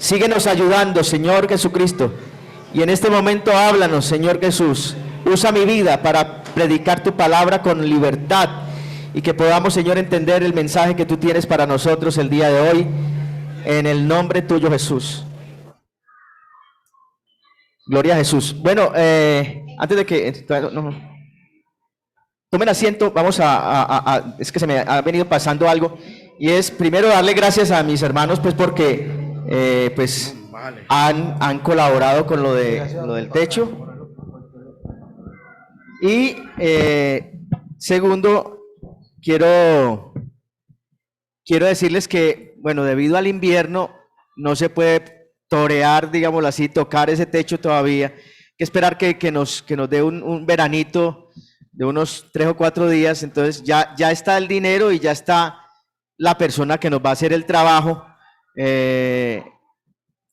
Síguenos ayudando, Señor Jesucristo. Y en este momento háblanos, Señor Jesús. Usa mi vida para predicar tu palabra con libertad y que podamos, Señor, entender el mensaje que tú tienes para nosotros el día de hoy. En el nombre tuyo, Jesús. Gloria a Jesús. Bueno, antes de que... tomen asiento, vamos es que se me ha venido pasando algo. Y es primero darle gracias a mis hermanos, pues porque pues han colaborado con lo del techo. Y segundo, quiero decirles que, bueno, debido al invierno no se puede torear, digámoslo así, tocar ese techo todavía. Hay que esperar que nos dé un veranito de unos 3 o 4 días. Entonces ya está el dinero y ya está la persona que nos va a hacer el trabajo.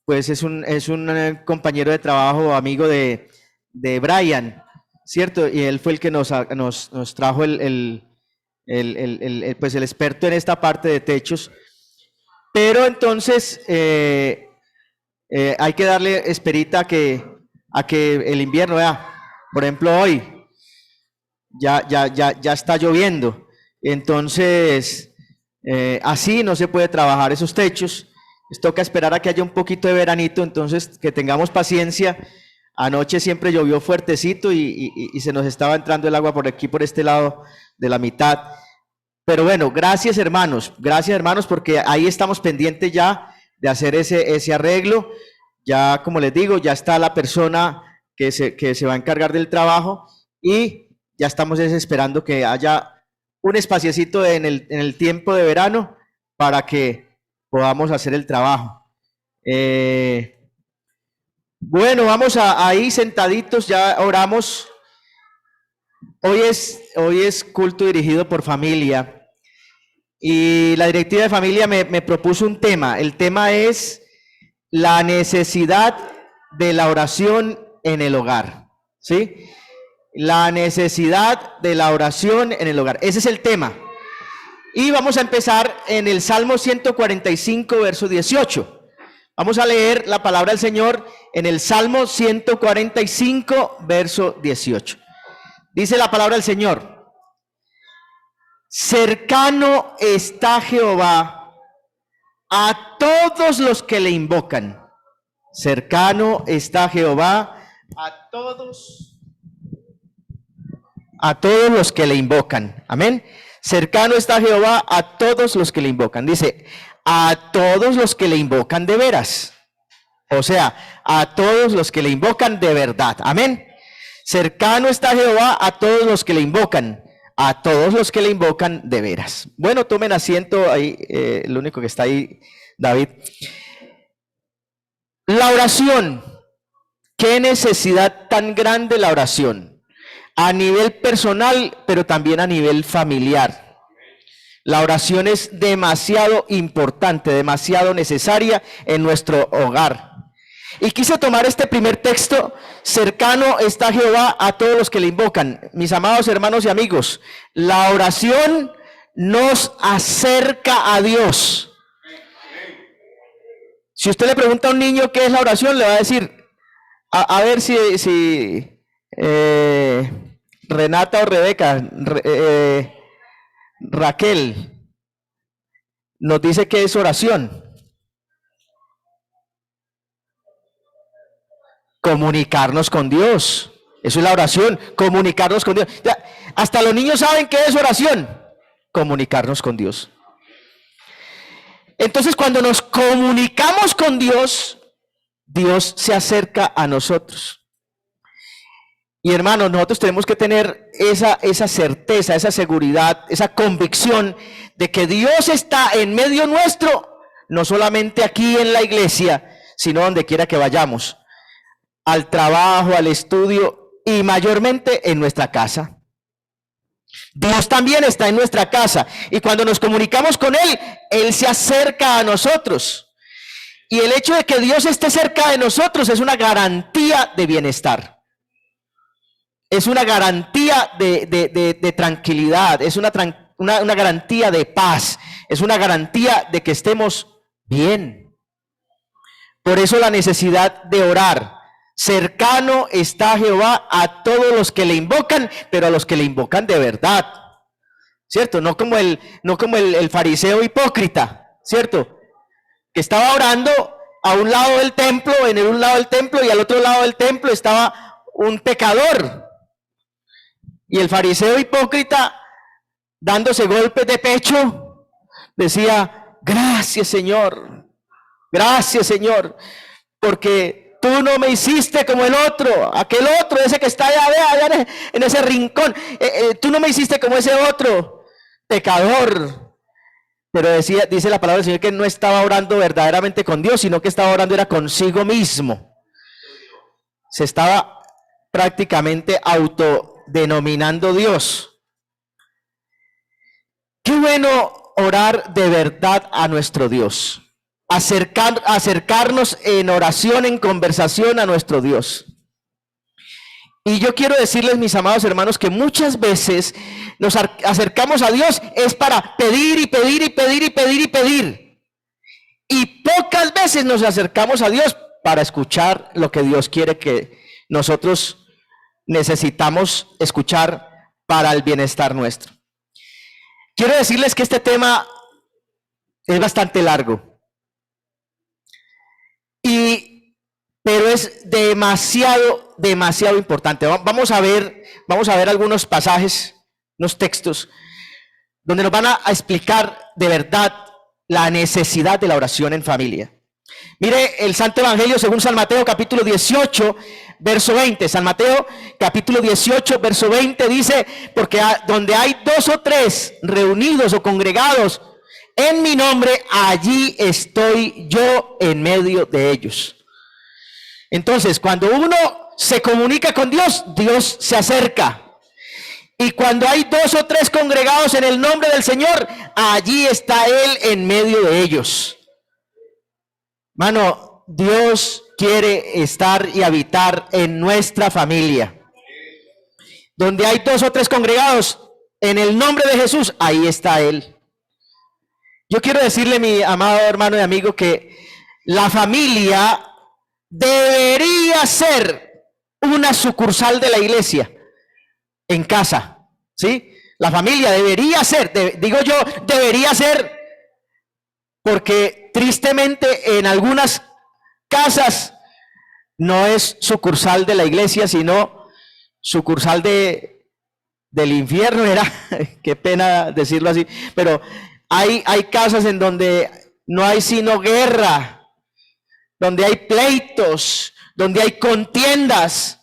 Pues es un compañero de trabajo, amigo de Brian, ¿cierto? Y él fue el que nos trajo pues el experto en esta parte de techos. Pero entonces hay que darle esperita a que el invierno, por ejemplo hoy ya está lloviendo, entonces así no se puede trabajar esos techos. Les toca esperar a que haya un poquito de veranito, entonces que tengamos paciencia. Anoche siempre llovió fuertecito y se nos estaba entrando el agua por aquí, por este lado de la mitad. Pero bueno, gracias hermanos, porque ahí estamos pendientes ya de hacer ese arreglo. Ya, como les digo, ya está la persona que se va a encargar del trabajo y ya estamos esperando que haya un espaciecito en el tiempo de verano para que podamos hacer el trabajo. Bueno, vamos ahí sentaditos, ya oramos. Hoy es culto dirigido por familia. Y la directiva de familia me propuso un tema. El tema es la necesidad de la oración en el hogar, ¿sí? La necesidad de la oración en el hogar. Ese es el tema. Y vamos a empezar en el Salmo 145, verso 18. Vamos a leer la palabra del Señor en el Salmo 145, verso 18. Dice la palabra del Señor: cercano está Jehová a todos los que le invocan. Cercano está Jehová a todos los que le invocan. Amén. Cercano está Jehová a todos los que le invocan. Dice, a todos los que le invocan de veras. O sea, a todos los que le invocan de verdad. Amén. Cercano está Jehová a todos los que le invocan. A todos los que le invocan de veras. Bueno, tomen asiento ahí, el único que está ahí, David. La oración. Qué necesidad tan grande la oración. A nivel personal, pero también a nivel familiar. La oración es demasiado importante, demasiado necesaria en nuestro hogar. Y quise tomar este primer texto: cercano está Jehová a todos los que le invocan. Mis amados hermanos y amigos, la oración nos acerca a Dios. Si usted le pregunta a un niño qué es la oración, le va a decir, a ver si Renata o Rebeca, Raquel, nos dice qué es oración. Comunicarnos con Dios. Eso es la oración, comunicarnos con Dios. Ya, hasta los niños saben qué es oración. Comunicarnos con Dios. Entonces, cuando nos comunicamos con Dios, Dios se acerca a nosotros. Y hermanos, nosotros tenemos que tener esa certeza, esa seguridad, esa convicción de que Dios está en medio nuestro, no solamente aquí en la iglesia, sino donde quiera que vayamos. Al trabajo, al estudio y mayormente en nuestra casa. Dios también está en nuestra casa y cuando nos comunicamos con Él, Él se acerca a nosotros. Y el hecho de que Dios esté cerca de nosotros es una garantía de bienestar. Es una garantía de tranquilidad, es una garantía de paz, es una garantía de que estemos bien. Por eso la necesidad de orar. Cercano está Jehová a todos los que le invocan, pero a los que le invocan de verdad. ¿Cierto? No como el fariseo hipócrita, ¿cierto? Que estaba orando a un lado del templo, en un lado del templo, y al otro lado del templo estaba un pecador. Y el fariseo hipócrita, dándose golpes de pecho, decía: gracias, Señor, porque tú no me hiciste como el otro, aquel otro, ese que está allá en ese rincón. Tú no me hiciste como ese otro pecador. Pero dice la palabra del Señor que no estaba orando verdaderamente con Dios, sino que estaba orando era consigo mismo. Se estaba prácticamente autodenominando Dios. Qué bueno orar de verdad a nuestro Dios. Acercarnos en oración, en conversación a nuestro Dios. Y yo quiero decirles, mis amados hermanos, que muchas veces nos acercamos a Dios es para pedir y pedir y pedir y pedir y pedir. Y pocas veces nos acercamos a Dios para escuchar lo que Dios quiere que nosotros necesitamos escuchar para el bienestar nuestro. Quiero decirles que este tema es bastante largo. Pero es demasiado importante. Vamos a ver algunos pasajes, unos textos, donde nos van a explicar de verdad la necesidad de la oración en familia. Mire el Santo Evangelio según San Mateo, capítulo 18, verso 20. San Mateo, capítulo 18, verso 20 dice: porque donde hay 2 o 3 reunidos o congregados en mi nombre, allí estoy yo en medio de ellos. Entonces, cuando uno se comunica con Dios, Dios se acerca. Y cuando hay 2 o 3 congregados en el nombre del Señor, allí está Él en medio de ellos. Mano, Dios quiere estar y habitar en nuestra familia. Donde hay 2 o 3 congregados en el nombre de Jesús, ahí está Él. Yo quiero decirle, mi amado hermano y amigo, que la familia debería ser una sucursal de la iglesia en casa, ¿sí? La familia debería ser, debería ser, porque tristemente en algunas casas no es sucursal de la iglesia, sino sucursal del infierno, qué pena decirlo así, pero hay casas en donde no hay sino guerra, donde hay pleitos, donde hay contiendas,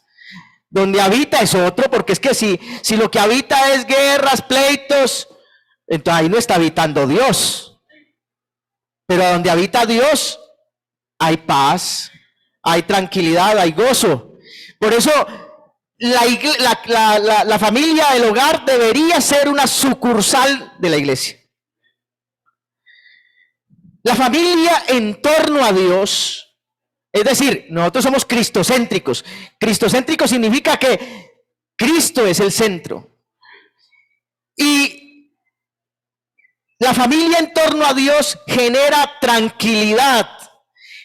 donde habita es otro, porque es que si lo que habita es guerras, pleitos, entonces ahí no está habitando Dios. Pero donde habita Dios hay paz, hay tranquilidad, hay gozo. Por eso la familia, el hogar debería ser una sucursal de la iglesia. La familia en torno a Dios, es decir, nosotros somos cristocéntricos. Cristocéntrico significa que Cristo es el centro. Y la familia en torno a Dios genera tranquilidad,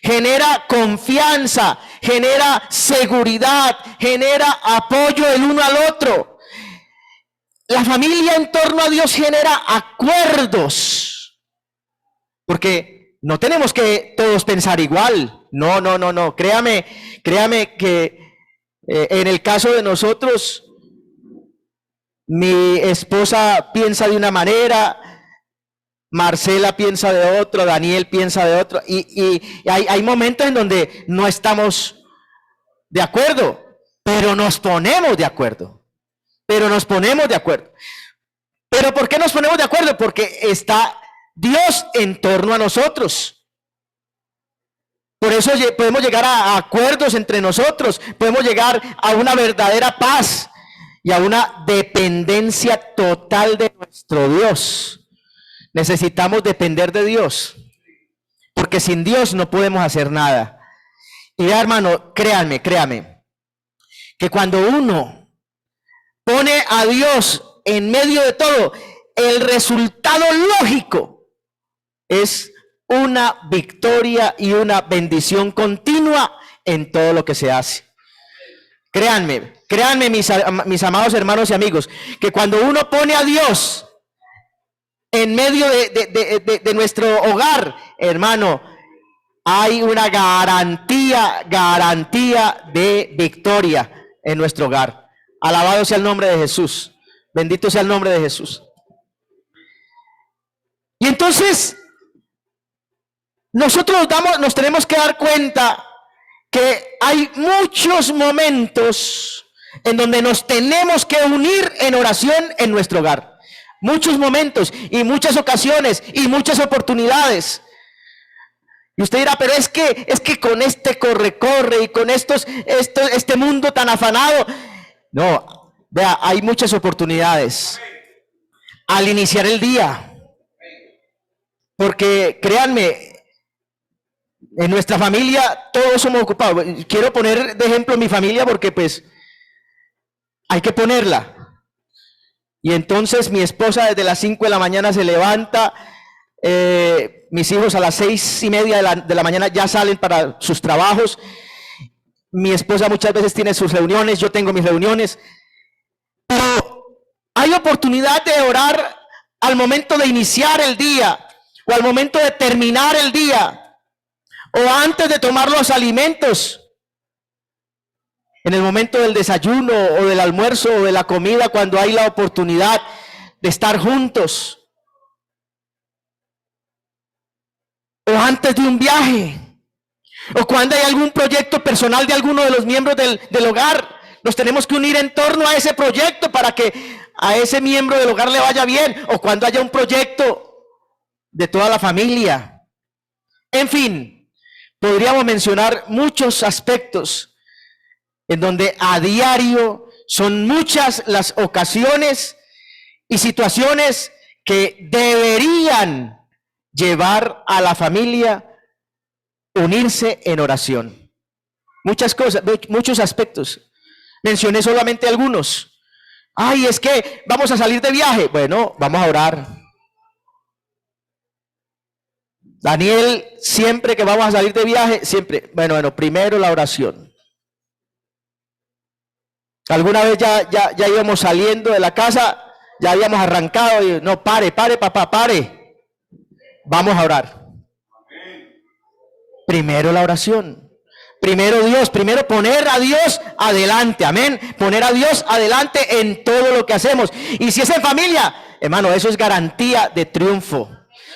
genera confianza, genera seguridad, genera apoyo el uno al otro. La familia en torno a Dios genera acuerdos, porque no tenemos que todos pensar igual. No. Créame que en el caso de nosotros, mi esposa piensa de una manera, Marcela piensa de otro, Daniel piensa de otro, y hay momentos en donde no estamos de acuerdo, pero nos ponemos de acuerdo. ¿Pero por qué nos ponemos de acuerdo? Porque está Dios en torno a nosotros. Por eso podemos llegar a acuerdos entre nosotros, podemos llegar a una verdadera paz y a una dependencia total de nuestro Dios. Necesitamos depender de Dios, porque sin Dios no podemos hacer nada. Y ya, hermano, créame, que cuando uno pone a Dios en medio de todo, el resultado lógico es una victoria y una bendición continua en todo lo que se hace. Créanme, créanme mis amados hermanos y amigos, que cuando uno pone a Dios en medio de nuestro hogar, hermano, hay una garantía de victoria en nuestro hogar. Alabado sea el nombre de Jesús. Bendito sea el nombre de Jesús. Y entonces, nosotros nos tenemos que dar cuenta que hay muchos momentos en donde nos tenemos que unir en oración en nuestro hogar. Muchos momentos y muchas ocasiones y muchas oportunidades. Y usted dirá, pero es que con este corre y con este mundo tan afanado. No, vea, hay muchas oportunidades al iniciar el día. Porque créanme, en nuestra familia todos somos ocupados. Quiero poner de ejemplo mi familia porque pues hay que ponerla. Y entonces mi esposa desde las 5 de la mañana se levanta, mis hijos a las 6:30 de la mañana ya salen para sus trabajos. Mi esposa muchas veces tiene sus reuniones, yo tengo mis reuniones. Pero hay oportunidad de orar al momento de iniciar el día o al momento de terminar el día o antes de tomar los alimentos. En el momento del desayuno o del almuerzo o de la comida, cuando hay la oportunidad de estar juntos. O antes de un viaje. O cuando hay algún proyecto personal de alguno de los miembros del hogar. Nos tenemos que unir en torno a ese proyecto para que a ese miembro del hogar le vaya bien. O cuando haya un proyecto de toda la familia. En fin, podríamos mencionar muchos aspectos en donde a diario son muchas las ocasiones y situaciones que deberían llevar a la familia unirse en oración. Muchas cosas, muchos aspectos. Mencioné solamente algunos. Ay, es que vamos a salir de viaje. Bueno, vamos a orar. Daniel, siempre que vamos a salir de viaje, siempre, bueno, primero la oración. Alguna vez ya íbamos saliendo de la casa, ya habíamos arrancado y no, pare, papá, pare. Vamos a orar. Primero la oración. Primero Dios, primero poner a Dios adelante, amén. Poner a Dios adelante en todo lo que hacemos. Y si es en familia, hermano, eso es garantía de triunfo.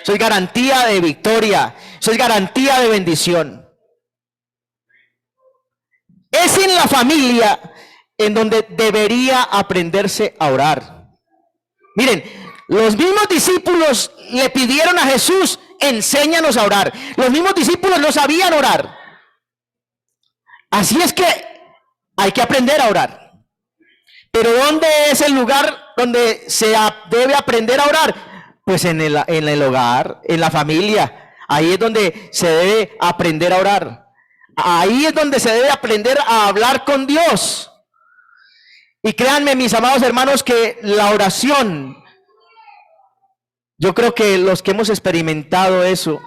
Eso es garantía de victoria. Eso es garantía de bendición. Es en la familia en donde debería aprenderse a orar. Miren, los mismos discípulos le pidieron a Jesús, enséñanos a orar. Los mismos discípulos no sabían orar. Así es que hay que aprender a orar. Pero ¿dónde es el lugar donde se debe aprender a orar? Pues en el hogar, en la familia. Ahí es donde se debe aprender a orar. Ahí es donde se debe aprender a hablar con Dios. Y créanme, mis amados hermanos, que la oración, yo creo que los que hemos experimentado eso,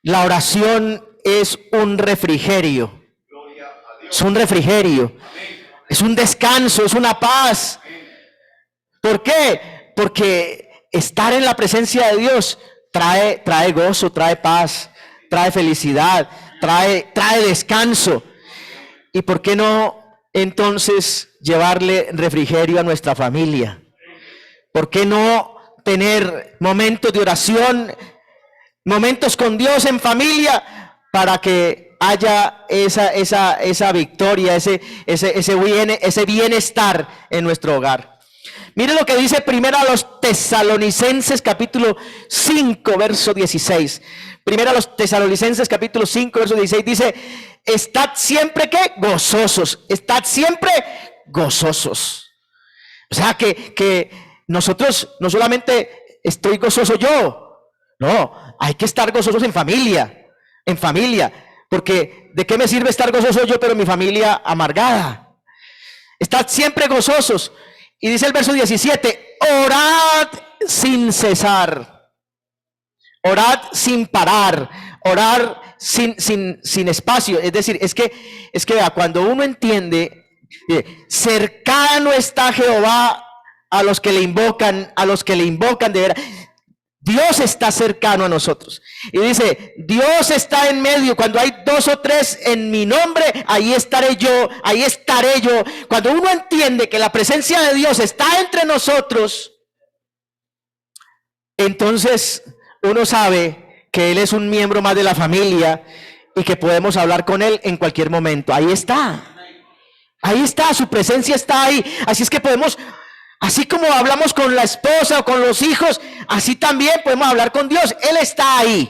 la oración es un refrigerio. Es un refrigerio. Es un descanso, es una paz. ¿Por qué? Porque estar en la presencia de Dios trae gozo, trae paz, trae felicidad, trae descanso. ¿Y por qué no entonces llevarle refrigerio a nuestra familia? ¿Por qué no tener momentos de oración, momentos con Dios en familia, para que haya esa victoria, ese bienestar en nuestro hogar? Mire lo que dice primero a los Tesalonicenses capítulo 5 verso 16. Primero a los Tesalonicenses capítulo 5 verso 16 dice: estad siempre ¿qué? Gozosos. Estad siempre gozosos. O sea que nosotros no solamente estoy gozoso yo, no, hay que estar gozosos en familia, porque ¿de qué me sirve estar gozoso yo pero mi familia amargada? Estad siempre gozosos. Y dice el verso 17, orad sin cesar. Orad sin parar, orar sin espacio. Es decir, es que vea, cuando uno entiende, cercano está Jehová a los que le invocan de veras. Dios está cercano a nosotros. Y dice, Dios está en medio. Cuando hay 2 o 3 en mi nombre, ahí estaré yo, ahí estaré yo. Cuando uno entiende que la presencia de Dios está entre nosotros, entonces uno sabe que Él es un miembro más de la familia y que podemos hablar con Él en cualquier momento. Ahí está. Ahí está, su presencia está ahí. Así es que podemos, así como hablamos con la esposa o con los hijos, así también podemos hablar con Dios. Él está ahí,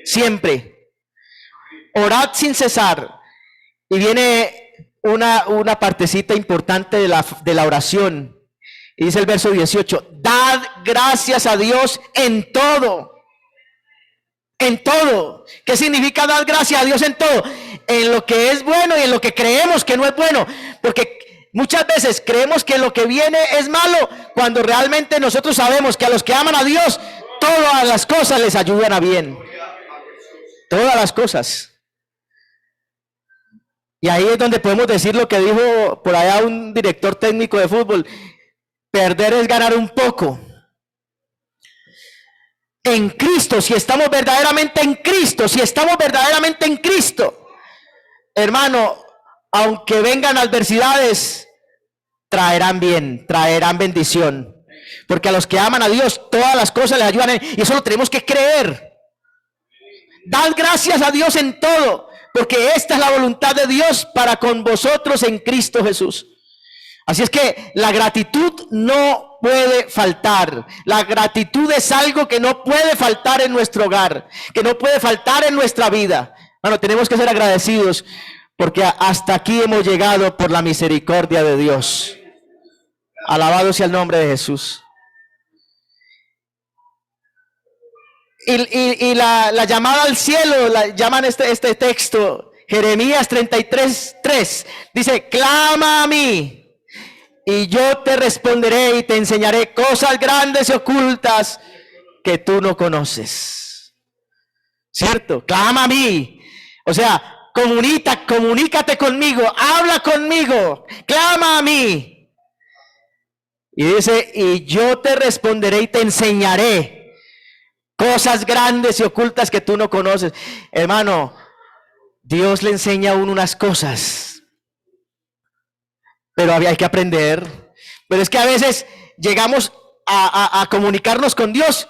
siempre. Orad sin cesar. Y viene una partecita importante de la oración. Y dice el verso 18, dad gracias a Dios en todo. En todo. ¿Qué significa dar gracias a Dios en todo? En lo que es bueno y en lo que creemos que no es bueno. Porque muchas veces creemos que lo que viene es malo, cuando realmente nosotros sabemos que a los que aman a Dios, todas las cosas les ayudan a bien. Todas las cosas. Y ahí es donde podemos decir lo que dijo por allá un director técnico de fútbol: perder es ganar un poco. En Cristo, si estamos verdaderamente en Cristo, hermano, aunque vengan adversidades, traerán bien, traerán bendición. Porque a los que aman a Dios, todas las cosas les ayudan. Y eso lo tenemos que creer. Dad gracias a Dios en todo, porque esta es la voluntad de Dios para con vosotros en Cristo Jesús. Así es que la gratitud no puede faltar. La gratitud es algo que no puede faltar en nuestro hogar, que no puede faltar en nuestra vida. Bueno, tenemos que ser agradecidos porque hasta aquí hemos llegado por la misericordia de Dios. Alabado sea el nombre de Jesús. Y la llamada al cielo, la llaman este texto, Jeremías 33:3, dice, clama a mí y yo te responderé y te enseñaré cosas grandes y ocultas que tú no conoces. ¿Cierto? Clama a mí. O sea, comunícate conmigo, habla conmigo, clama a mí. Y dice, y yo te responderé y te enseñaré cosas grandes y ocultas que tú no conoces. Hermano, Dios le enseña a uno unas cosas, pero hay que aprender. Pero es que a veces llegamos a comunicarnos con Dios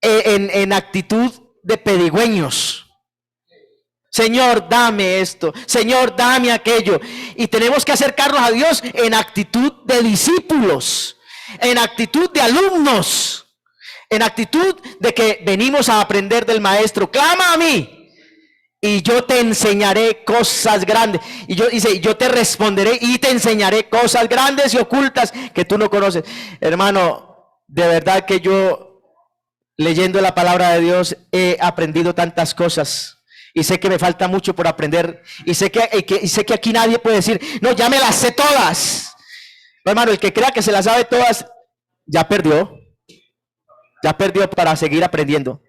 en actitud de pedigüeños. Señor, dame esto. Señor, dame aquello. Y tenemos que acercarnos a Dios en actitud de discípulos, en actitud de alumnos, en actitud de que venimos a aprender del Maestro. Clama a mí y yo te enseñaré cosas grandes. Y yo te responderé y te enseñaré cosas grandes y ocultas que tú no conoces. Hermano, de verdad que yo, leyendo la palabra de Dios, he aprendido tantas cosas. Y sé que me falta mucho por aprender. Y sé que aquí nadie puede decir, no, ya me las sé todas. No, hermano, el que crea que se las sabe todas, ya perdió. Ya perdió para seguir aprendiendo.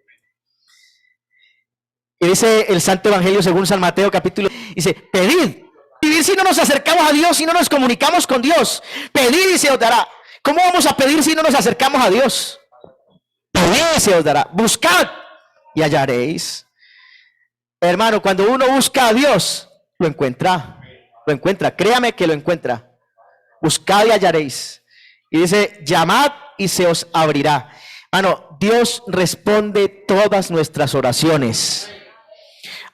Y dice el Santo Evangelio según San Mateo capítulo, dice, pedid. Pedir si no nos acercamos a Dios, si no nos comunicamos con Dios. Pedid y se os dará. ¿Cómo vamos a pedir si no nos acercamos a Dios? Pedid y se os dará. Buscad y hallaréis. Hermano, cuando uno busca a Dios, lo encuentra. Lo encuentra. Créame que lo encuentra. Buscad y hallaréis. Y dice, llamad y se os abrirá. Hermano, Dios responde todas nuestras oraciones.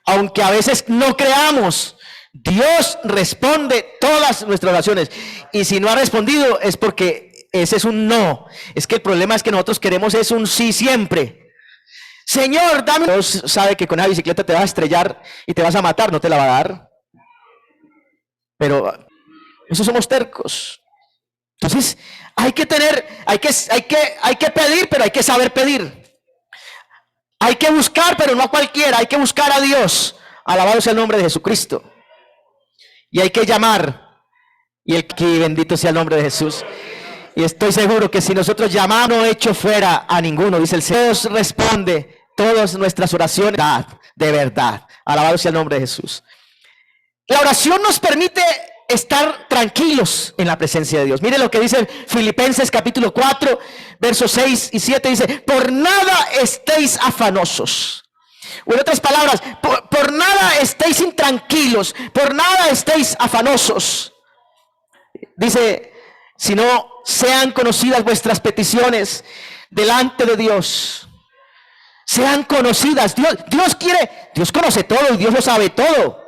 Aunque a veces no creamos, Dios responde todas nuestras oraciones. Y si no ha respondido es porque ese es un no. Es que el problema es que nosotros queremos es un sí siempre. Señor, dame. Dios sabe que con esa bicicleta te vas a estrellar y te vas a matar, no te la va a dar. Pero esos somos tercos. Entonces, hay que pedir, pero hay que saber pedir. Hay que buscar, pero no a cualquiera, hay que buscar a Dios. Alabado sea el nombre de Jesucristo. Y hay que llamar. Y bendito sea el nombre de Jesús. Y estoy seguro que si nosotros llamamos, no echo fuera a ninguno, dice el Señor. Dios responde todas nuestras oraciones de verdad. Alabado sea el nombre de Jesús. La oración nos permite estar tranquilos en la presencia de Dios. Mire lo que dice Filipenses capítulo 4, versos 6 y 7. Dice, por nada estéis afanosos. O en otras palabras, por nada estéis intranquilos, por nada estéis afanosos. Dice, sino sean conocidas vuestras peticiones delante de Dios. Sean conocidas. Dios conoce todo y Dios lo sabe todo.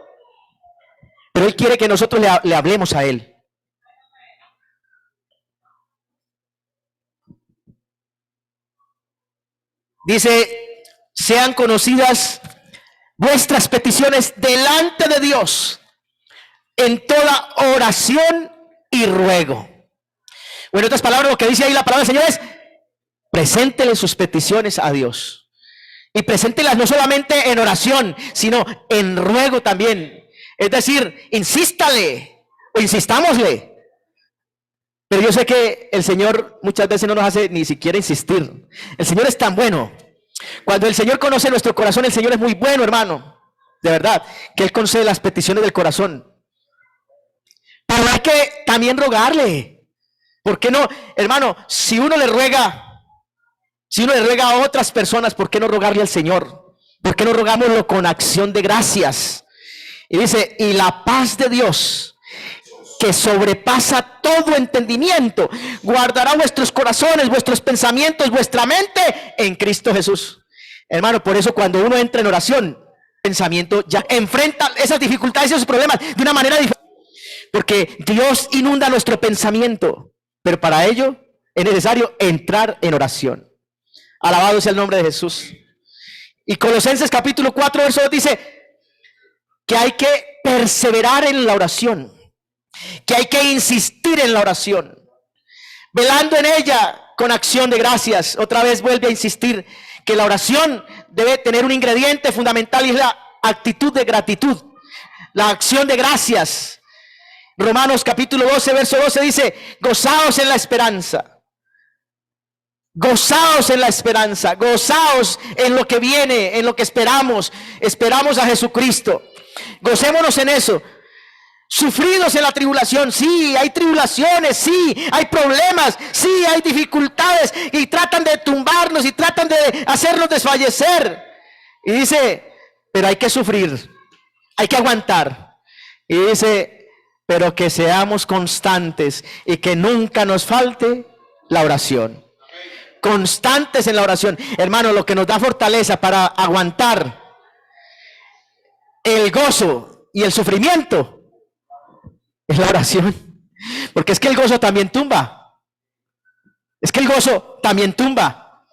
Pero Él quiere que nosotros le hablemos a Él. Dice, sean conocidas vuestras peticiones delante de Dios en toda oración y ruego. O en otras palabras, lo que dice ahí la palabra del Señor es, preséntele sus peticiones a Dios. Y preséntelas no solamente en oración, sino en ruego también. Es decir, insístale o insistámosle. Pero yo sé que el Señor muchas veces no nos hace ni siquiera insistir. El Señor es tan bueno. Cuando el Señor conoce nuestro corazón, el Señor es muy bueno, hermano. De verdad, que Él concede las peticiones del corazón. Pero hay que también rogarle. ¿Por qué no? Hermano, si uno le ruega a otras personas, ¿por qué no rogarle al Señor? ¿Por qué no rogámoslo con acción de gracias? Y dice, y la paz de Dios, que sobrepasa todo entendimiento, guardará vuestros corazones, vuestros pensamientos, vuestra mente en Cristo Jesús. Hermano, por eso cuando uno entra en oración, pensamiento ya enfrenta esas dificultades y esos problemas de una manera diferente. Porque Dios inunda nuestro pensamiento, pero para ello es necesario entrar en oración. Alabado sea el nombre de Jesús. Y Colosenses capítulo 4, verso 2 dice que hay que perseverar en la oración, que hay que insistir en la oración, velando en ella con acción de gracias. Otra vez vuelve a insistir que la oración debe tener un ingrediente fundamental y es la actitud de gratitud, la acción de gracias. Romanos capítulo 12, verso 12 dice, gozaos en la esperanza. Gozaos en la esperanza, gozaos en lo que viene, en lo que esperamos a Jesucristo. Gocémonos en eso. Sufridos en la tribulación, sí, hay tribulaciones, sí, hay problemas, sí, hay dificultades y tratan de tumbarnos y tratan de hacernos desfallecer. Y dice, pero hay que sufrir, hay que aguantar. Y dice, pero que seamos constantes y que nunca nos falte la oración. Constantes en la oración. Hermano, lo que nos da fortaleza para aguantar el gozo y el sufrimiento es la oración. Porque es que el gozo también tumba. Es que el gozo también tumba.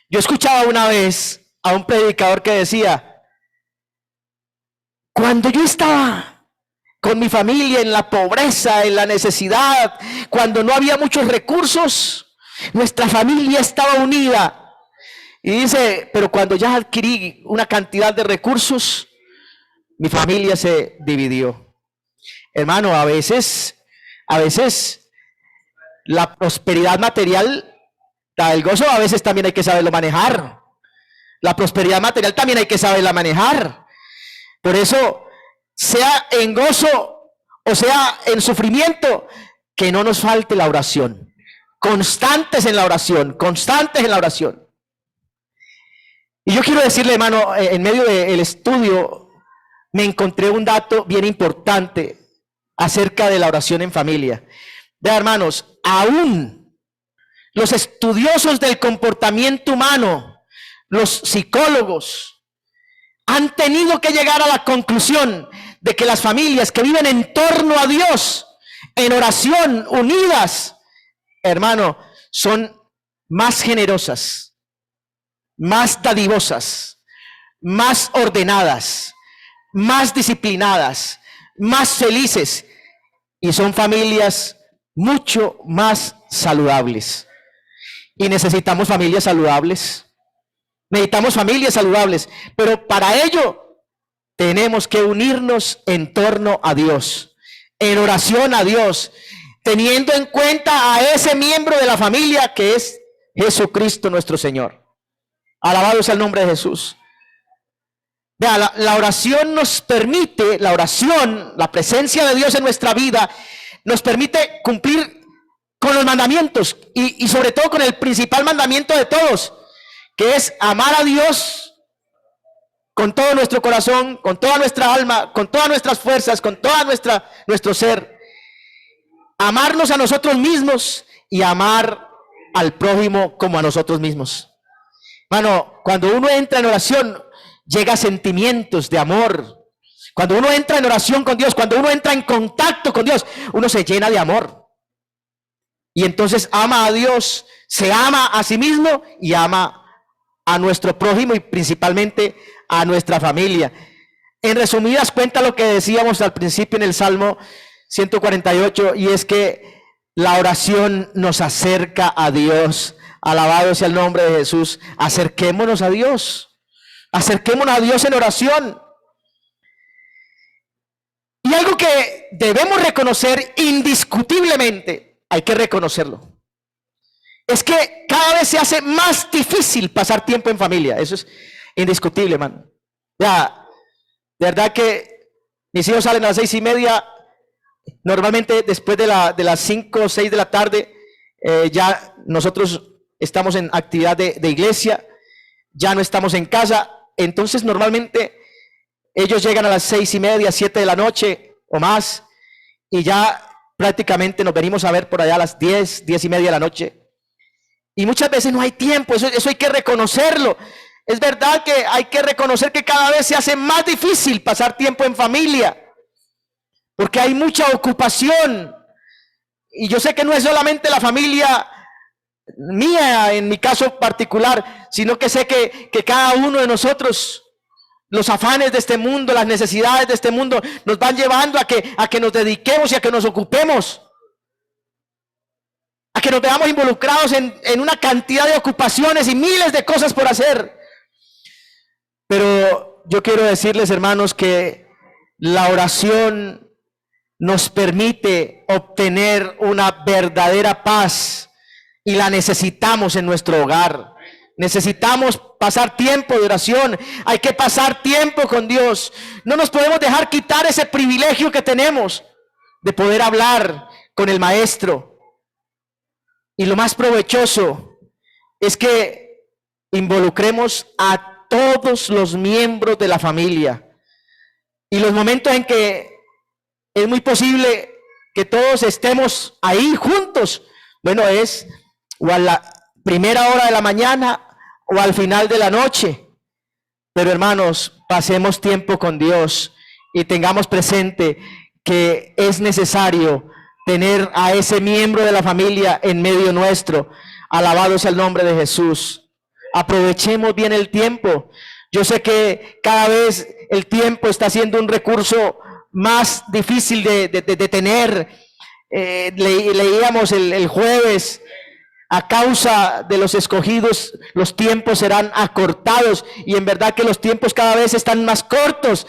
Yo escuchaba una vez a un predicador que decía, cuando yo estaba con mi familia en la pobreza, en la necesidad, cuando no había muchos recursos, nuestra familia estaba unida. Y dice, pero cuando ya adquirí una cantidad de recursos, mi familia se dividió. Hermano, a veces la prosperidad material da el gozo, a veces también hay que saberlo manejar. La prosperidad material también hay que saberla manejar. Por eso, sea en gozo o sea en sufrimiento, que no nos falte la oración. Constantes en la oración, constantes en la oración. Y yo quiero decirle, hermano, en medio del estudio me encontré un dato bien importante acerca de la oración en familia. Vean, hermanos, aún los estudiosos del comportamiento humano, los psicólogos, han tenido que llegar a la conclusión de que las familias que viven en torno a Dios, en oración, unidas, hermano, son más generosas, más dadivosas, más ordenadas, más disciplinadas, más felices, y son familias mucho más saludables. Y necesitamos familias saludables. Necesitamos familias saludables, pero para ello tenemos que unirnos en torno a Dios, en oración a Dios. teniendo en cuenta a ese miembro de la familia que es Jesucristo nuestro Señor. Alabado sea el nombre de Jesús. Vea, la oración nos permite, la oración, la presencia de Dios en nuestra vida, nos permite cumplir con los mandamientos y sobre todo con el principal mandamiento de todos, que es amar a Dios con todo nuestro corazón, con toda nuestra alma, con todas nuestras fuerzas, con toda nuestro ser. Amarnos a nosotros mismos y amar al prójimo como a nosotros mismos. Mano, cuando uno entra en oración, llega sentimientos de amor. Cuando uno entra en oración con Dios, cuando uno entra en contacto con Dios, uno se llena de amor. Y entonces ama a Dios, se ama a sí mismo y ama a nuestro prójimo y principalmente a nuestra familia. En resumidas cuentas, lo que decíamos al principio en el Salmo 148, y es que la oración nos acerca a Dios. Alabado sea el nombre de Jesús. Acerquémonos a Dios. Acerquémonos a Dios en oración. Y algo que debemos reconocer indiscutiblemente, hay que reconocerlo, es que cada vez se hace más difícil pasar tiempo en familia. Eso es indiscutible, hermano. Ya, de verdad que mis hijos salen a las 6:30. Normalmente después de las 5 o 6 de la tarde, ya nosotros estamos en actividad de iglesia, ya no estamos en casa. Entonces normalmente ellos llegan a las 6:30, 7 de la noche o más, y ya prácticamente nos venimos a ver por allá a las 10, 10:30 de la noche. Y muchas veces no hay tiempo, eso hay que reconocerlo. Es verdad que hay que reconocer que cada vez se hace más difícil pasar tiempo en familia, porque hay mucha ocupación. Y yo sé que no es solamente la familia mía, en mi caso particular, sino que sé que cada uno de nosotros, los afanes de este mundo, las necesidades de este mundo, nos van llevando a que nos dediquemos y a que nos ocupemos, a que nos veamos involucrados en una cantidad de ocupaciones y miles de cosas por hacer. Pero yo quiero decirles, hermanos, que la oración nos permite obtener una verdadera paz y la necesitamos en nuestro hogar. Necesitamos pasar tiempo de oración. Hay que pasar tiempo con Dios. No nos podemos dejar quitar ese privilegio que tenemos de poder hablar con el Maestro. Y lo más provechoso es que involucremos a todos los miembros de la familia. Y los momentos en que es muy posible que todos estemos ahí juntos, bueno, es o a la primera hora de la mañana o al final de la noche. Pero hermanos, pasemos tiempo con Dios y tengamos presente que es necesario tener a ese miembro de la familia en medio nuestro. Alabado sea el nombre de Jesús. Aprovechemos bien el tiempo. Yo sé que cada vez el tiempo está siendo un recurso más difícil de tener. Leíamos el jueves, a causa de los escogidos, los tiempos serán acortados, y en verdad que los tiempos cada vez están más cortos.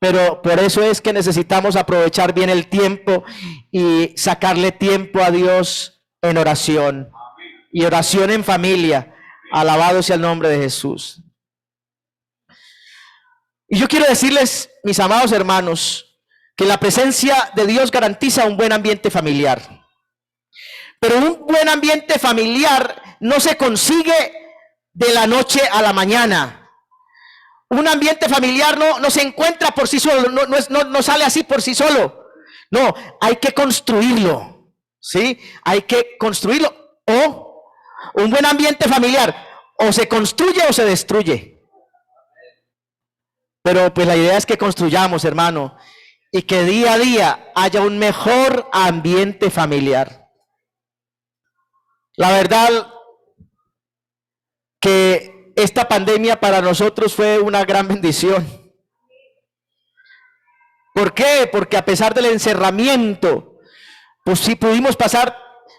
Pero por eso es que necesitamos aprovechar bien el tiempo y sacarle tiempo a Dios en oración. Y oración en familia. Alabado sea el nombre de Jesús. Y yo quiero decirles, mis amados hermanos, que la presencia de Dios garantiza un buen ambiente familiar. Pero un buen ambiente familiar no se consigue de la noche a la mañana. Un ambiente familiar no se encuentra por sí solo, no sale así por sí solo. No, hay que construirlo, ¿sí? Hay que construirlo. O un buen ambiente familiar o se construye o se destruye. Pero pues la idea es que construyamos, hermano, y que día a día haya un mejor ambiente familiar. La verdad que esta pandemia para nosotros fue una gran bendición. ¿Por qué? Porque a pesar del encerramiento, pues sí pudimos pasar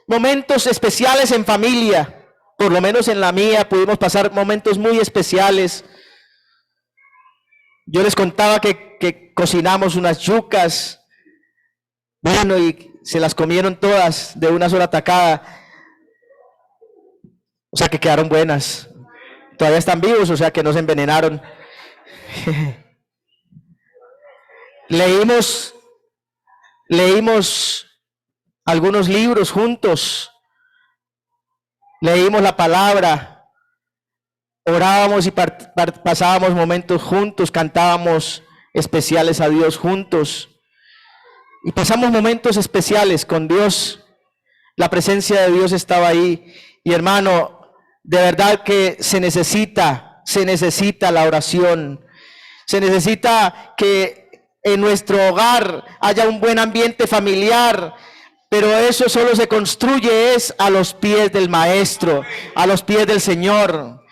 momentos especiales en familia. Por lo menos en la mía pudimos pasar momentos muy especiales. Yo les contaba que cocinamos unas yucas. Bueno, y se las comieron todas de una sola tacada. O sea que quedaron buenas. Todavía están vivos, o sea que no se envenenaron. Leímos algunos libros juntos. Leímos la palabra. Orábamos y pasábamos momentos juntos. Cantábamos especiales a Dios juntos. Y pasamos momentos especiales con Dios. La presencia de Dios estaba ahí. Y hermano, de verdad que se necesita la oración. Se necesita que en nuestro hogar haya un buen ambiente familiar. Pero eso solo se construye es a los pies del Maestro, a los pies del Señor.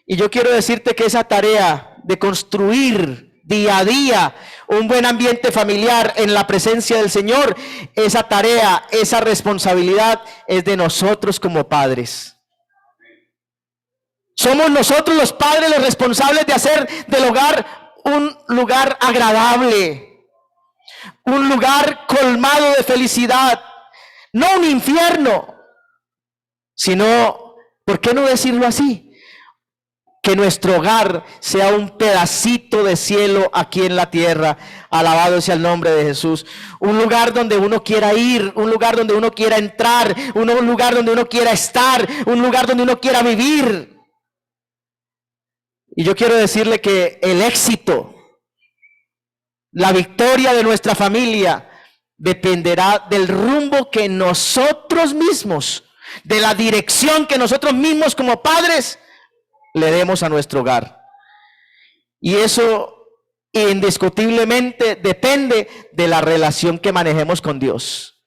Y yo quiero decirte que esa tarea de construir día a día un buen ambiente familiar en la presencia del Señor, esa tarea, esa responsabilidad es de nosotros como padres. Somos nosotros los padres los responsables de hacer del hogar un lugar agradable, un lugar colmado de felicidad, no un infierno, sino, ¿por qué no decirlo así? Que nuestro hogar sea un pedacito de cielo aquí en la tierra. Alabado sea el nombre de Jesús. Un lugar donde uno quiera ir, un lugar donde uno quiera entrar, un lugar donde uno quiera estar, un lugar donde uno quiera vivir. Y yo quiero decirle que el éxito, la victoria de nuestra familia dependerá del rumbo que nosotros mismos, de la dirección que nosotros mismos como padres le demos a nuestro hogar. Y eso indiscutiblemente depende de la relación que manejemos con Dios,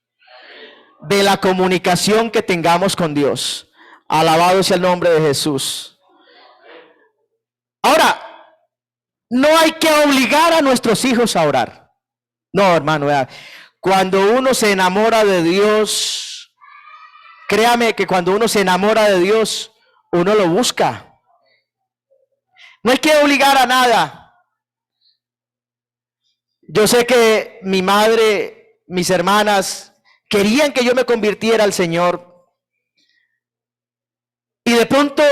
de la comunicación que tengamos con Dios. Alabado sea el nombre de Jesús. Ahora, no hay que obligar a nuestros hijos a orar. No, hermano, cuando uno se enamora de Dios, créame que cuando uno se enamora de Dios, uno lo busca. No hay que obligar a nada. Yo sé que mi madre, mis hermanas, querían que yo me convirtiera al Señor. Y de pronto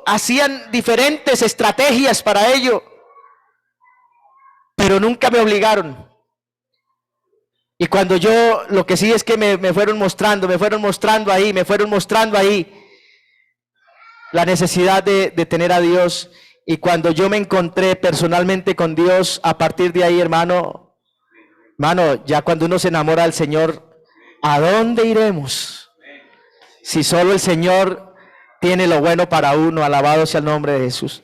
hacían diferentes estrategias para ello. Pero nunca me obligaron. Y cuando yo, lo que sí es que me fueron mostrando ahí la necesidad de tener a Dios. Y cuando yo me encontré personalmente con Dios, a partir de ahí, hermano, ya cuando uno se enamora del Señor, ¿a dónde iremos? Si solo el Señor tiene lo bueno para uno. Alabado sea el nombre de Jesús.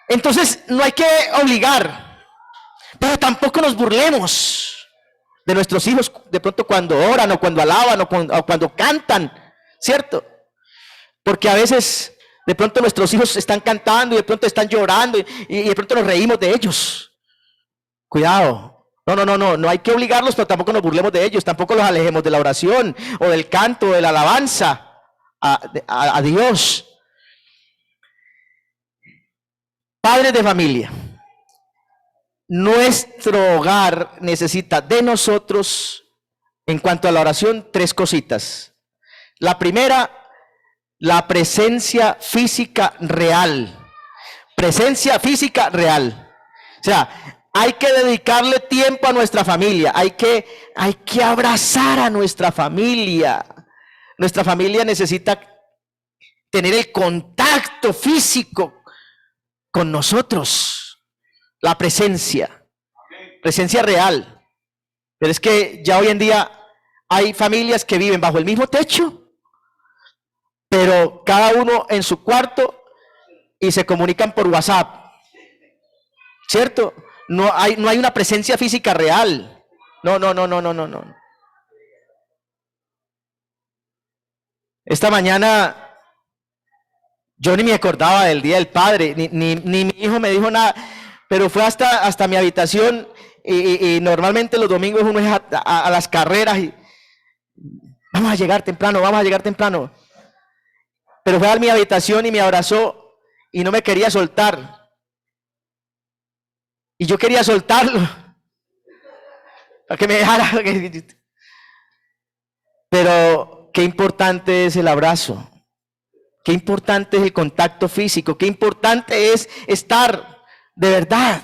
Entonces, no hay que obligar, pero tampoco nos burlemos de nuestros hijos de pronto cuando oran, o cuando alaban, o cuando cantan, ¿cierto? Porque a veces de pronto nuestros hijos están cantando y de pronto están llorando y de pronto nos reímos de ellos. Cuidado. No hay que obligarlos, pero tampoco nos burlemos de ellos. Tampoco los alejemos de la oración o del canto, de la alabanza a Dios. Padres de familia, nuestro hogar necesita de nosotros, en cuanto a la oración, 3 cositas. La primera, la presencia física real. Presencia física real. O sea, hay que dedicarle tiempo a nuestra familia. Hay que abrazar a nuestra familia. Nuestra familia necesita tener el contacto físico con nosotros. La presencia real. Pero es que ya hoy en día hay familias que viven bajo el mismo techo, pero cada uno en su cuarto y se comunican por WhatsApp, ¿cierto? No hay una presencia física real. No. Esta mañana yo ni me acordaba del Día del Padre, ni mi hijo me dijo nada, pero fue hasta mi habitación y normalmente los domingos uno es a las carreras y vamos a llegar temprano. Pero fue a mi habitación y me abrazó y no me quería soltar. Y yo quería soltarlo para que me dejara. Pero qué importante es el abrazo, qué importante es el contacto físico, qué importante es estar de verdad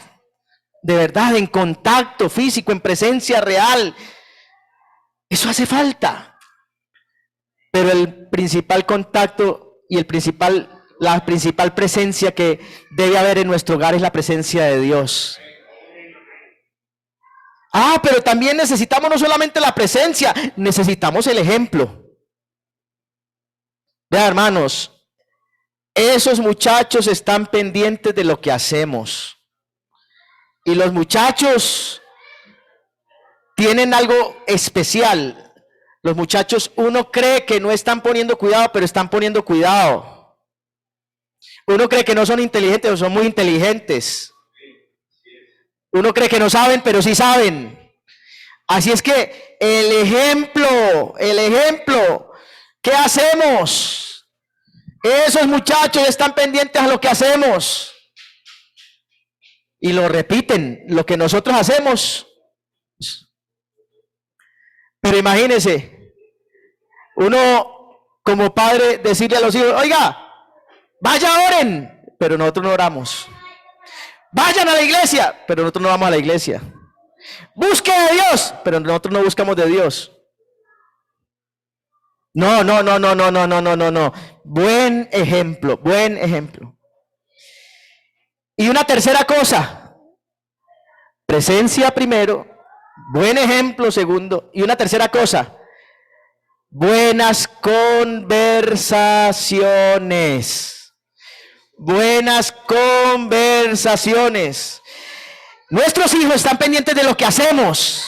en contacto físico, en presencia real. Eso hace falta. Pero el principal contacto y la principal presencia que debe haber en nuestro hogar es la presencia de Dios. Pero también necesitamos no solamente la presencia, necesitamos el ejemplo. Vean, hermanos, esos muchachos están pendientes de lo que hacemos. Y los muchachos tienen algo especial. Los muchachos, uno cree que no están poniendo cuidado, pero están poniendo cuidado. Uno cree que no son inteligentes, pero son muy inteligentes. Uno cree que no saben, pero sí saben. Así es que el ejemplo, ¿qué hacemos? Esos muchachos están pendientes a lo que hacemos. Y lo repiten, lo que nosotros hacemos. Pero imagínense, uno como padre decirle a los hijos, oiga, vaya, oren, pero nosotros no oramos. Vayan a la iglesia, pero nosotros no vamos a la iglesia. Busque a Dios, pero nosotros no buscamos de Dios. No. Buen ejemplo. Y una tercera cosa, presencia primero, buen ejemplo segundo, y una tercera cosa, buenas conversaciones. Buenas conversaciones. Nuestros hijos están pendientes de lo que hacemos,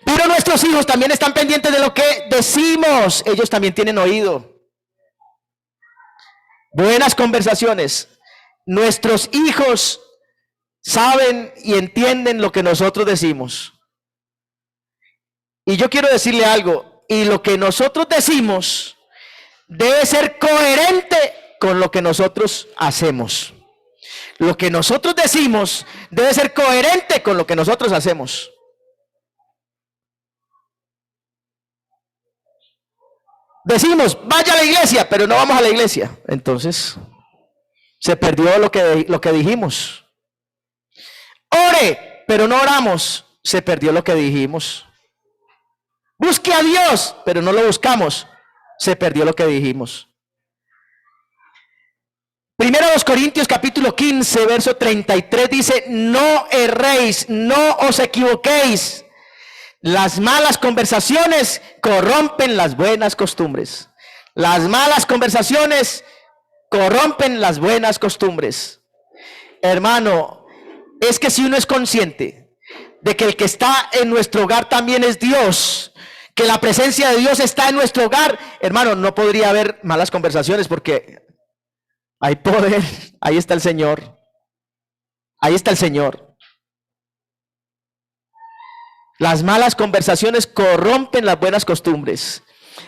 pero nuestros hijos también están pendientes de lo que decimos. Ellos también tienen oído. Buenas conversaciones. Nuestros hijos saben y entienden lo que nosotros decimos. Y yo quiero decirle algo, y lo que nosotros decimos debe ser coherente con lo que nosotros hacemos. Lo que nosotros decimos debe ser coherente con lo que nosotros hacemos. Decimos, vaya a la iglesia, pero no vamos a la iglesia. Entonces, se perdió lo que dijimos. Ore, pero no oramos. Se perdió lo que dijimos. Busque a Dios, pero no lo buscamos. Se perdió lo que dijimos. Primero los Corintios capítulo 15, verso 33 dice, no erréis, no os equivoquéis. Las malas conversaciones corrompen las buenas costumbres. Las malas conversaciones corrompen las buenas costumbres. Hermano, es que si uno es consciente de que el que está en nuestro hogar también es Dios, que la presencia de Dios está en nuestro hogar, hermano, no podría haber malas conversaciones porque hay poder, ahí está el Señor. Ahí está el Señor. Las malas conversaciones corrompen las buenas costumbres.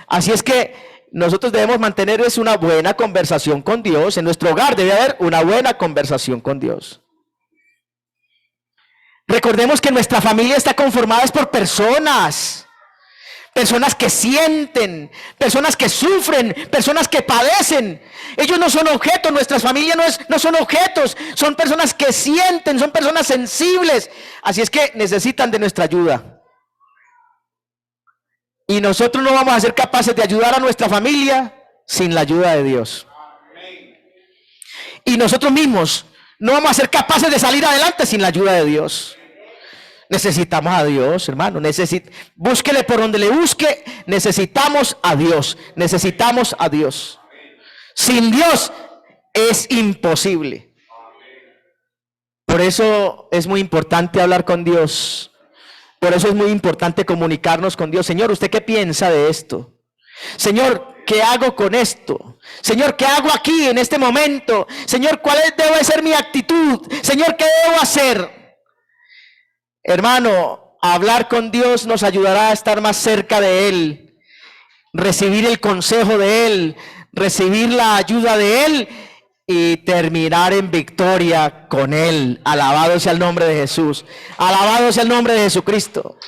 Así es que nosotros debemos mantener una buena conversación con Dios. En nuestro hogar debe haber una buena conversación con Dios. Recordemos que nuestra familia está conformada por personas que sienten, personas que sufren, personas que padecen. Ellos no son objetos, nuestras familias no son objetos, son personas que sienten, son personas sensibles. Así es que necesitan de nuestra ayuda. Y nosotros no vamos a ser capaces de ayudar a nuestra familia sin la ayuda de Dios. Y nosotros mismos no vamos a ser capaces de salir adelante sin la ayuda de Dios. Necesitamos a Dios, hermano. Búsquele por donde le busque. Necesitamos a Dios. Necesitamos a Dios. Sin Dios es imposible. Por eso es muy importante hablar con Dios. Por eso es muy importante comunicarnos con Dios. Señor, ¿usted qué piensa de esto? Señor, ¿qué hago con esto? Señor, ¿qué hago aquí en este momento? Señor, ¿cuál debe ser mi actitud? Señor, ¿qué debo hacer? Hermano, hablar con Dios nos ayudará a estar más cerca de Él, recibir el consejo de Él, recibir la ayuda de Él y terminar en victoria con Él. Alabado sea el nombre de Jesús, alabado sea el nombre de Jesucristo.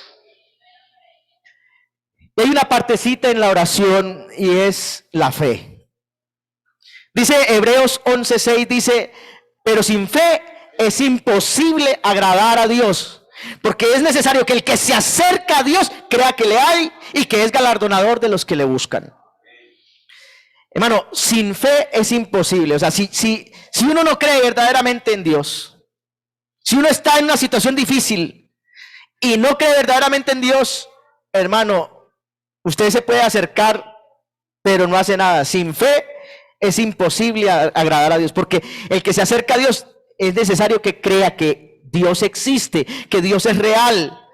Y hay una partecita en la oración y es la fe. Dice Hebreos 11:6, dice, pero sin fe es imposible agradar a Dios, porque es necesario que el que se acerca a Dios crea que le hay y que es galardonador de los que le buscan. Hermano, sin fe es imposible. O sea, si uno no cree verdaderamente en Dios, si uno está en una situación difícil y no cree verdaderamente en Dios, hermano, usted se puede acercar, pero no hace nada. Sin fe es imposible agradar a Dios, porque el que se acerca a Dios es necesario que crea que Dios existe, que Dios es real.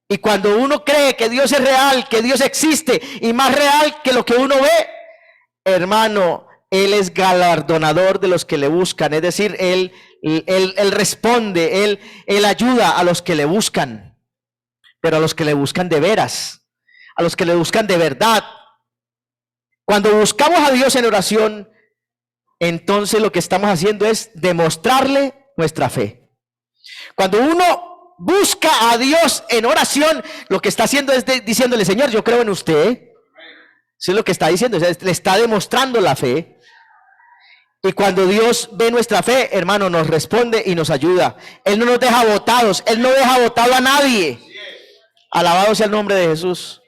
Y cuando uno cree que Dios es real, que Dios existe, y más real que lo que uno ve, hermano, Él es galardonador de los que le buscan. Es decir, Él responde, Él ayuda a los que le buscan, pero a los que le buscan de veras, a los que le buscan de verdad. Cuando buscamos a Dios en oración, entonces lo que estamos haciendo es demostrarle nuestra fe. Cuando uno busca a Dios en oración, lo que está haciendo es diciéndole, Señor, yo creo en usted. Eso es lo que está diciendo, o sea, le está demostrando la fe. Y cuando Dios ve nuestra fe, hermano, nos responde y nos ayuda. Él no nos deja botados, Él no deja botado a nadie. Alabado sea el nombre de Jesús.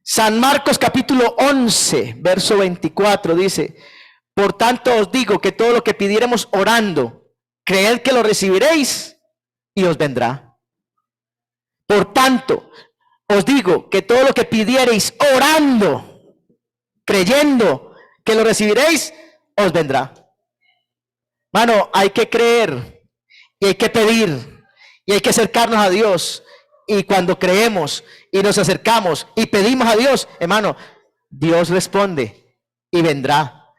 San Marcos capítulo 11, verso 24 dice, por tanto os digo que todo lo que pidiéremos orando, creed que lo recibiréis y os vendrá. Por tanto, os digo que todo lo que pidiereis orando, creyendo que lo recibiréis, os vendrá. Mano, hay que creer y hay que pedir y hay que acercarnos a Dios. Y cuando creemos y nos acercamos y pedimos a Dios, hermano, Dios responde y vendrá.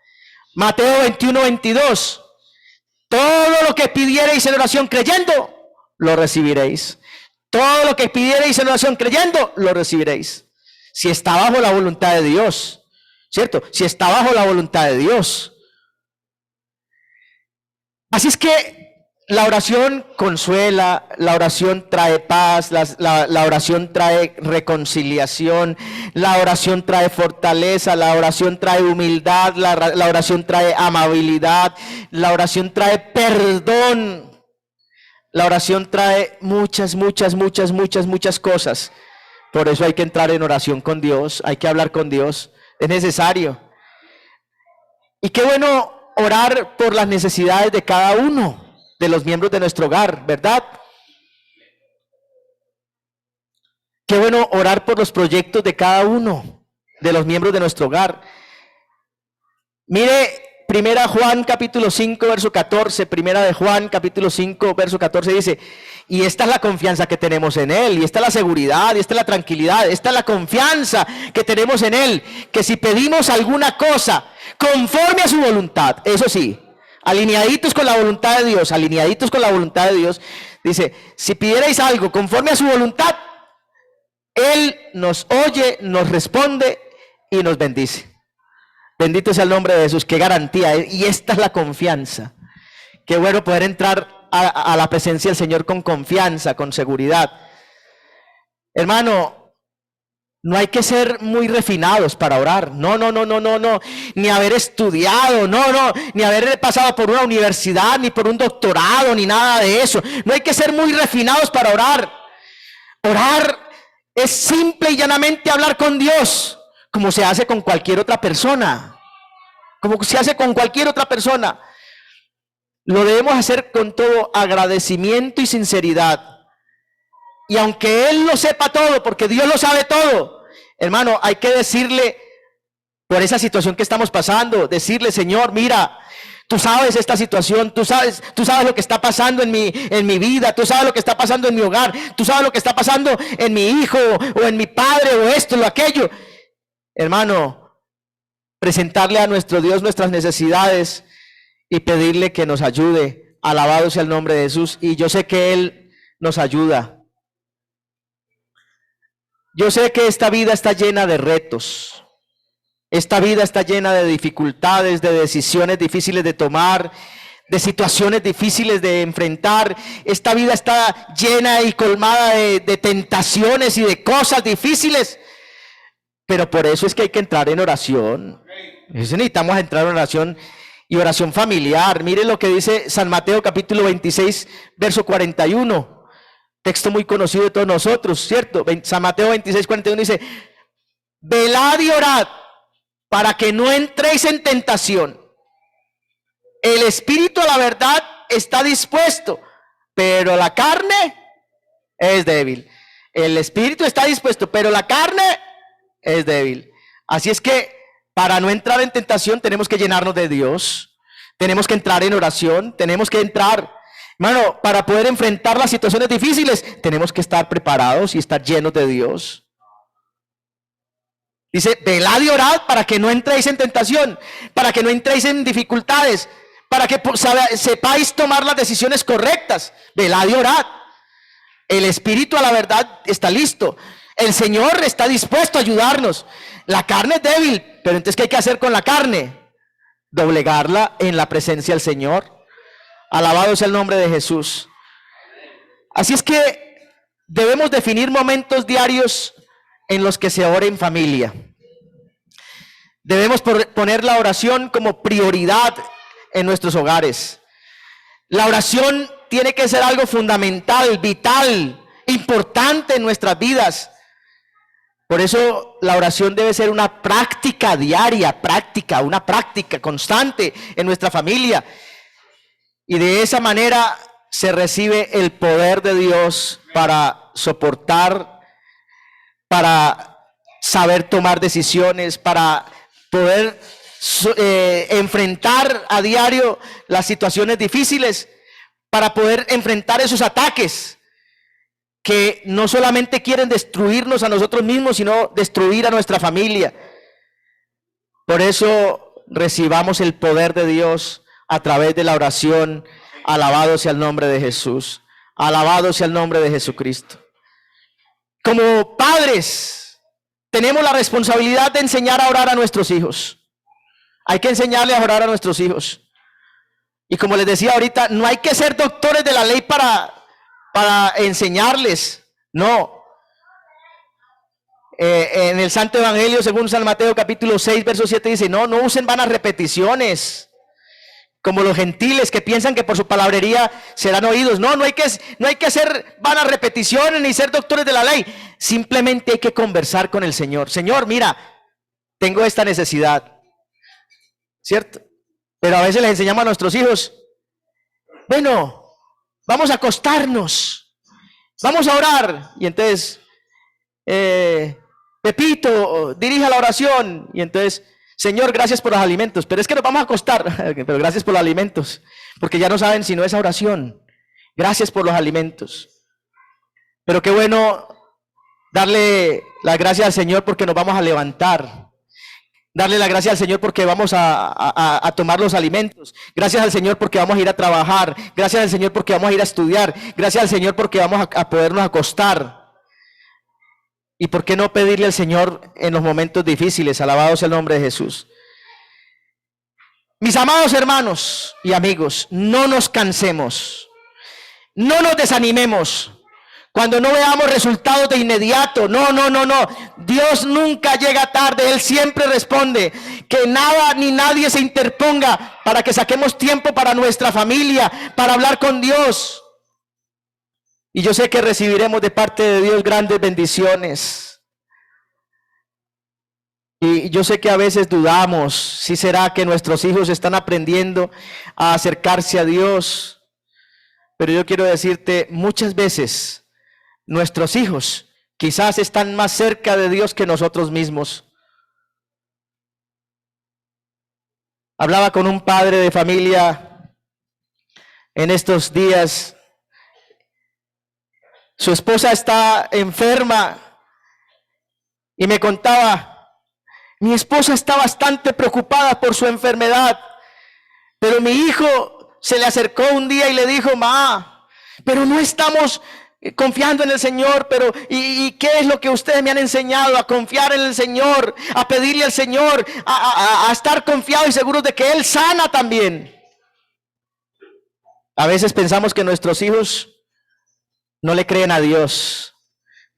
Mateo 21:22, todo lo que pidiereis en oración creyendo, lo recibiréis. Todo lo que pidiereis en oración creyendo, lo recibiréis. Si está bajo la voluntad de Dios. ¿Cierto? Si está bajo la voluntad de Dios. Así es que la oración consuela, la oración trae paz, la oración trae reconciliación, la oración trae fortaleza, la oración trae humildad, la oración trae amabilidad, la oración trae perdón, la oración trae muchas cosas. Por eso hay que entrar en oración con Dios, hay que hablar con Dios. Es necesario. Y qué bueno orar por las necesidades de cada uno de los miembros de nuestro hogar, ¿verdad? Qué bueno orar por los proyectos de cada uno de los miembros de nuestro hogar. Mire, Primera Juan capítulo 5 verso 14, Primera de Juan capítulo 5 verso 14 dice, y esta es la confianza que tenemos en Él, y esta es la seguridad, y esta es la tranquilidad, esta es la confianza que tenemos en Él, que si pedimos alguna cosa conforme a su voluntad, eso sí, alineaditos con la voluntad de Dios, alineaditos con la voluntad de Dios, dice, si pidierais algo conforme a su voluntad, Él nos oye, nos responde y nos bendice. Bendito sea el nombre de Jesús, qué garantía. Y esta es la confianza. Qué bueno poder entrar a la presencia del Señor con confianza, con seguridad. Hermano, no hay que ser muy refinados para orar. No. Ni haber estudiado, ni haber pasado por una universidad, ni por un doctorado, ni nada de eso. No hay que ser muy refinados para orar. Orar es simple y llanamente hablar con Dios, como se hace con cualquier otra persona. Como se hace con cualquier otra persona. Lo debemos hacer con todo agradecimiento y sinceridad. Y aunque Él lo sepa todo, porque Dios lo sabe todo, hermano, hay que decirle por esa situación que estamos pasando, decirle, Señor, mira, tú sabes esta situación, tú sabes lo que está pasando en mi vida, tú sabes lo que está pasando en mi hogar, tú sabes lo que está pasando en mi hijo o en mi padre o esto o aquello. Hermano, presentarle a nuestro Dios nuestras necesidades y pedirle que nos ayude. Alabado sea el nombre de Jesús. Y yo sé que Él nos ayuda. Yo sé que esta vida está llena de retos. Esta vida está llena de dificultades, de decisiones difíciles de tomar, de situaciones difíciles de enfrentar. Esta vida está llena y colmada de tentaciones y de cosas difíciles. Pero por eso es que hay que entrar en oración. Necesitamos entrar en oración y oración familiar. Mire lo que dice San Mateo capítulo 26, verso 41. Texto muy conocido de todos nosotros, ¿cierto? San Mateo 26, 41 dice, velad y orad para que no entréis en tentación. El espíritu a la verdad está dispuesto, pero la carne es débil. El espíritu está dispuesto, pero la carne es débil. Así es que para no entrar en tentación tenemos que llenarnos de Dios. Tenemos que entrar en oración, tenemos que entrar. Hermano, para poder enfrentar las situaciones difíciles, tenemos que estar preparados y estar llenos de Dios. Dice, velad y orad para que no entréis en tentación, para que no entréis en dificultades, para que sepáis tomar las decisiones correctas. Velad y orad. El espíritu a la verdad está listo. El Señor está dispuesto a ayudarnos. La carne es débil, pero entonces ¿qué hay que hacer con la carne? Doblegarla en la presencia del Señor. Alabado sea el nombre de Jesús. Así es que debemos definir momentos diarios en los que se ore en familia. Debemos poner la oración como prioridad en nuestros hogares. La oración tiene que ser algo fundamental, vital, importante en nuestras vidas. Por eso la oración debe ser una práctica diaria, una práctica constante en nuestra familia. Y de esa manera se recibe el poder de Dios para soportar, para saber tomar decisiones, para poder enfrentar a diario las situaciones difíciles, para poder enfrentar esos ataques que no solamente quieren destruirnos a nosotros mismos, sino destruir a nuestra familia. Por eso recibamos el poder de Dios a través de la oración. Alabado sea el nombre de Jesús. Alabado sea el nombre de Jesucristo. Como padres, tenemos la responsabilidad de enseñar a orar a nuestros hijos. Hay que enseñarle a orar a nuestros hijos. Y como les decía ahorita, no hay que ser doctores de la ley para enseñarles. No. En el Santo Evangelio, según San Mateo capítulo 6, verso 7, dice, no usen vanas repeticiones, como los gentiles que piensan que por su palabrería serán oídos. No hay que hacer vanas repeticiones ni ser doctores de la ley. Simplemente hay que conversar con el Señor. Señor, mira, tengo esta necesidad, ¿cierto? Pero a veces les enseñamos a nuestros hijos, bueno, vamos a acostarnos, vamos a orar. Y entonces, Pepito, dirija la oración. Y entonces, Señor, gracias por los alimentos. Pero es que nos vamos a acostar. Pero gracias por los alimentos. Porque ya no saben si no es oración. Gracias por los alimentos. Pero qué bueno darle las gracias al Señor porque nos vamos a levantar. Darle la gracia al Señor porque vamos a tomar los alimentos. Gracias al Señor porque vamos a ir a trabajar. Gracias al Señor porque vamos a ir a estudiar. Gracias al Señor porque vamos a podernos acostar. ¿Y por qué no pedirle al Señor en los momentos difíciles? Alabado sea el nombre de Jesús. Mis amados hermanos y amigos, no nos cansemos. No nos desanimemos cuando no veamos resultados de inmediato. No. Dios nunca llega tarde. Él siempre responde. Que nada ni nadie se interponga para que saquemos tiempo para nuestra familia, para hablar con Dios. Y yo sé que recibiremos de parte de Dios grandes bendiciones. Y yo sé que a veces dudamos si será que nuestros hijos están aprendiendo a acercarse a Dios. Pero yo quiero decirte, muchas veces nuestros hijos quizás están más cerca de Dios que nosotros mismos. Hablaba con un padre de familia en estos días. Su esposa está enferma y me contaba, mi esposa está bastante preocupada por su enfermedad, pero mi hijo se le acercó un día y le dijo, ma, pero no estamos confiando en el Señor, pero ¿y qué es lo que ustedes me han enseñado? A confiar en el Señor, a pedirle al Señor, a estar confiados y seguros de que Él sana también. A veces pensamos que nuestros hijos no le creen a Dios,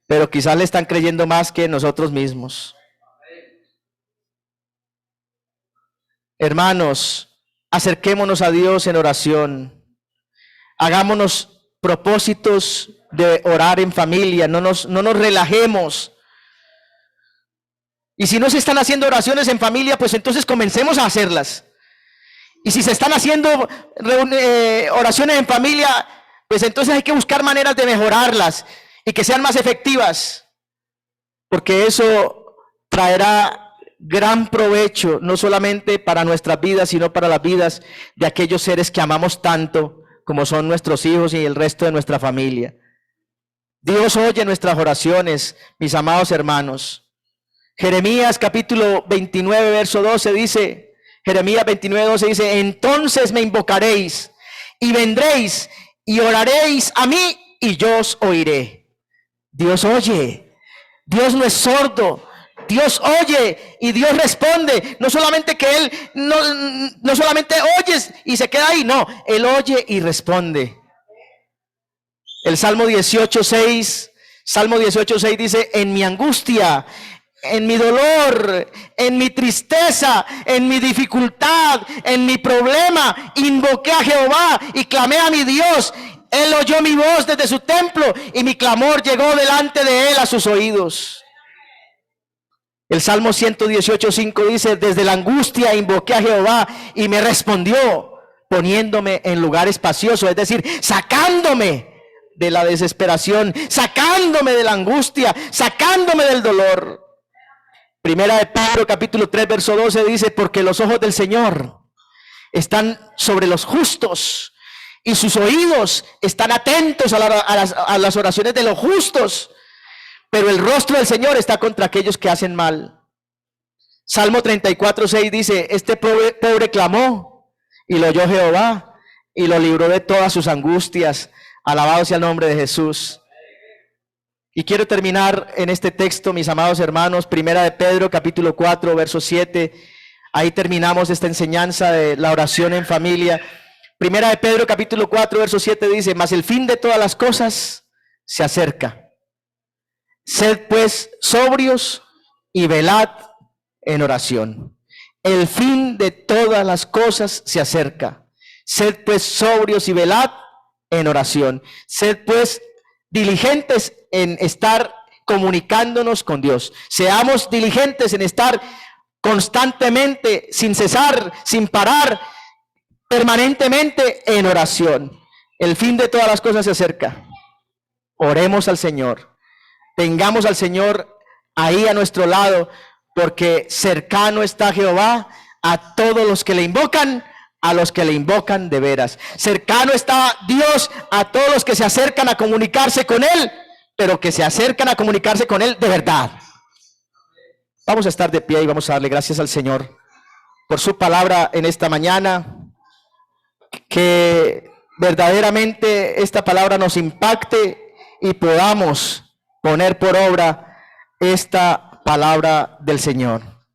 pero quizás le están creyendo más que nosotros mismos. Hermanos, acerquémonos a Dios en oración. Hagámonos propósitos de orar en familia. No nos relajemos. Y si no se están haciendo oraciones en familia, pues entonces comencemos a hacerlas. Y si se están haciendo oraciones en familia, pues entonces hay que buscar maneras de mejorarlas y que sean más efectivas. Porque eso traerá gran provecho, no solamente para nuestras vidas, sino para las vidas de aquellos seres que amamos tanto, como son nuestros hijos y el resto de nuestra familia. Dios oye nuestras oraciones, mis amados hermanos. Jeremías capítulo 29, verso 12 dice, Jeremías 29, 12 dice, entonces me invocaréis y vendréis y oraréis a mí y yo os oiré. Dios oye, Dios no es sordo, Dios oye y Dios responde. No solamente que Él, no solamente oyes y se queda ahí, no, Él oye y responde. El Salmo 18:6, Salmo 18:6 dice, en mi angustia, en mi dolor, en mi tristeza, en mi dificultad, en mi problema, invoqué a Jehová y clamé a mi Dios. Él oyó mi voz desde su templo y mi clamor llegó delante de él a sus oídos. El Salmo 118:5 dice, desde la angustia invoqué a Jehová y me respondió, poniéndome en lugar espacioso, es decir, sacándome de la desesperación, sacándome de la angustia, sacándome del dolor. Primera de Pedro capítulo 3 verso 12 dice, porque los ojos del Señor están sobre los justos y sus oídos están atentos a las oraciones de los justos, pero el rostro del Señor está contra aquellos que hacen mal. Salmo 34:6 dice, este pobre clamó y lo oyó Jehová y lo libró de todas sus angustias. Alabado sea el nombre de Jesús. Y quiero terminar en este texto, mis amados hermanos, Primera de Pedro, capítulo 4, verso 7. Ahí terminamos esta enseñanza de la oración en familia. Primera de Pedro, capítulo 4, verso 7 dice, mas el fin de todas las cosas se acerca. Sed pues sobrios y velad en oración. El fin de todas las cosas se acerca. Sed pues sobrios y velad en oración. Sed pues diligentes en estar comunicándonos con Dios. Seamos diligentes en estar constantemente, sin cesar, sin parar, permanentemente en oración. El fin de todas las cosas se acerca. Oremos al Señor. Tengamos al Señor ahí a nuestro lado, porque cercano está Jehová a todos los que le invocan, a los que le invocan de veras. Cercano está Dios a todos los que se acercan a comunicarse con Él, pero que se acercan a comunicarse con Él de verdad. Vamos a estar de pie y vamos a darle gracias al Señor por su palabra en esta mañana. Que verdaderamente esta palabra nos impacte y podamos poner por obra esta palabra del Señor.